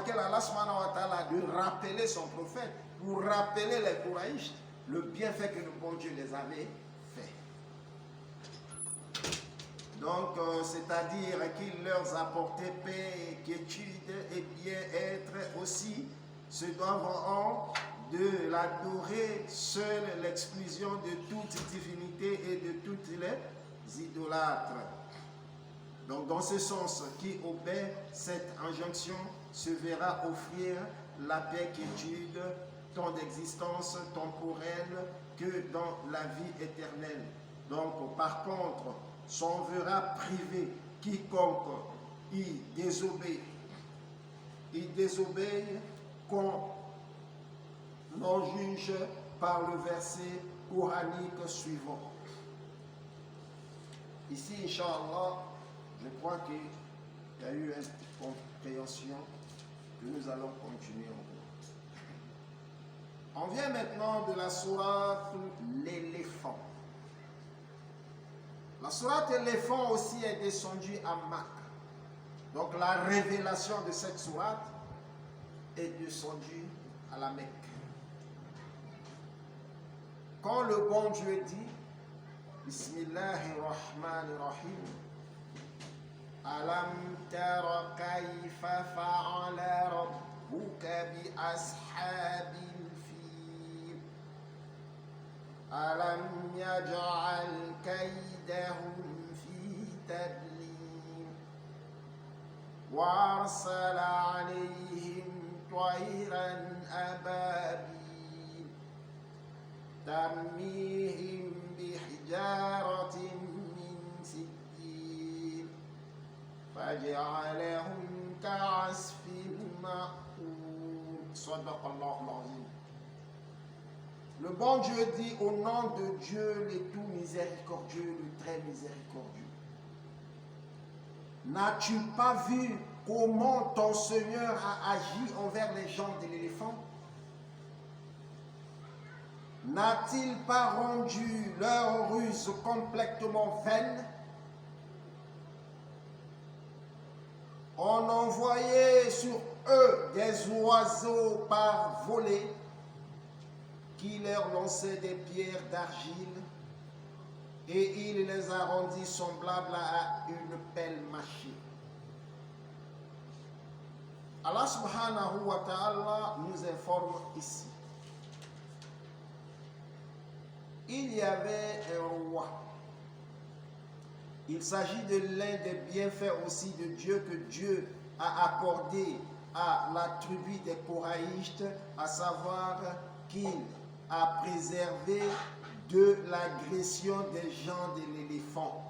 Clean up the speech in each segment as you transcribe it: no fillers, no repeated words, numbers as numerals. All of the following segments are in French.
laquelle Allah subhanahu wa ta'ala a dû rappeler son prophète pour rappeler les Kouraïstes le bienfait que le bon Dieu les avait fait. Donc, c'est-à-dire qu'il leur apportait paix, quiétude et bien-être aussi, se doivent de l'adorer seul, l'exclusion de toute divinité et de toutes les idolâtres. Donc, dans ce sens, qui obéit cette injonction se verra offrir la paix, quiétude, tant d'existence temporelle que dans la vie éternelle. Donc, par contre, s'en verra privé quiconque y désobéit. Il désobéit qu'on l'on juge par le verset coranique suivant. Ici, Inch'Allah, je crois qu'il y a eu une compréhension que nous allons continuer en cours. On vient maintenant de la sourate l'éléphant. La sourate l'éléphant aussi est descendue à Makka. Donc la révélation de cette sourate est descendue à la Mecque. Quand le bon Dieu dit Bismillahirrahmanirrahim, Alam tara kayfa fa'ala rabbuka bi ashabil fil Alam yaj'al kaydahum fi tadlil wa arsala alayhim tayran ababil tarmihim bihijaratin min sijil faj'alahum ka'asfin ma'kul. Sadaqallahu al-azim. Le bon Dieu dit au nom de Dieu le tout miséricordieux, le très miséricordieux. N'as-tu pas vu comment ton Seigneur a agi envers les gens de l'éléphant? N'a-t-il pas rendu leur ruse complètement vaine? On envoyait sur eux des oiseaux par volée qui leur lançaient des pierres d'argile et il les a rendus semblables à une pelle mâchée. Allah subhanahu wa ta'ala nous informe ici. Il y avait un roi. Il s'agit de l'un des bienfaits aussi de Dieu que Dieu a accordé à la tribu des Koraïstes, à savoir qu'il a préservé de l'agression des gens de l'éléphant.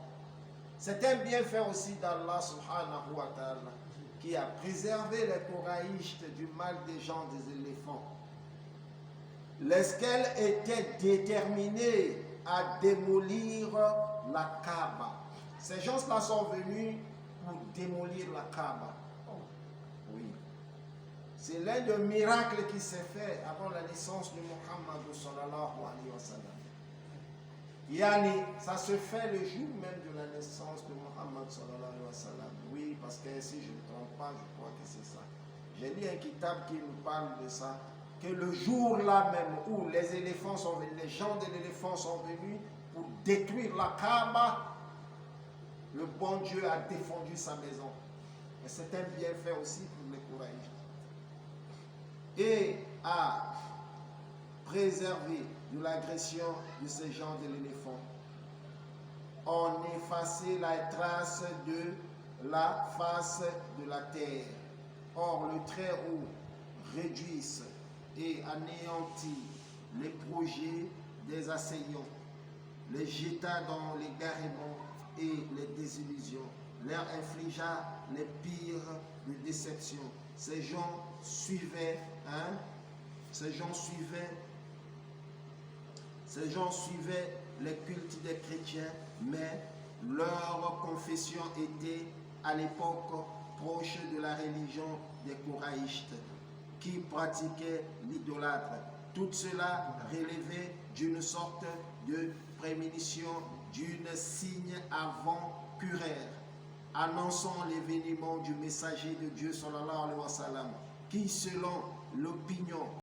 C'est un bienfait aussi d'Allah subhanahu wa ta'ala qui a préservé les Koraïstes du mal des gens des éléphants. Lesquels étaient déterminés à démolir la Kaaba. Ces gens-là sont venus pour démolir la Kaaba. Oui. C'est l'un des miracles qui s'est fait avant la naissance de Muhammad sallallahu alayhi wa sallam. Yani, ça se fait le jour même de la naissance de Muhammad sallallahu alayhi wa sallam. Oui, parce que si je ne me trompe pas, je crois que c'est ça. J'ai lu un kitab qui nous parle de ça, que le jour-là même où les éléphants sont venus, les gens de l'éléphant sont venus pour détruire la Kaaba, le bon Dieu a défendu sa maison. Et c'est un bienfait aussi pour les Koraïstes. Et a préservé de l'agression de ces gens de l'éléphant. On effaçait la trace de la face de la terre. Or, le Très-Haut réduise et anéantit les projets des assaillants, les jeta dans les garements et les désillusions, leur infligea les pires de déceptions. Ces gens suivaient les cultes des chrétiens, mais leur confession était à l'époque proche de la religion des Koraïstes, qui pratiquaient l'idolâtre. Tout cela relevait d'une sorte de prémonition, d'une signe avant-coureur, annonçant l'événement du messager de Dieu sallallahu alayhi wa sallam. qui, selon l'opinion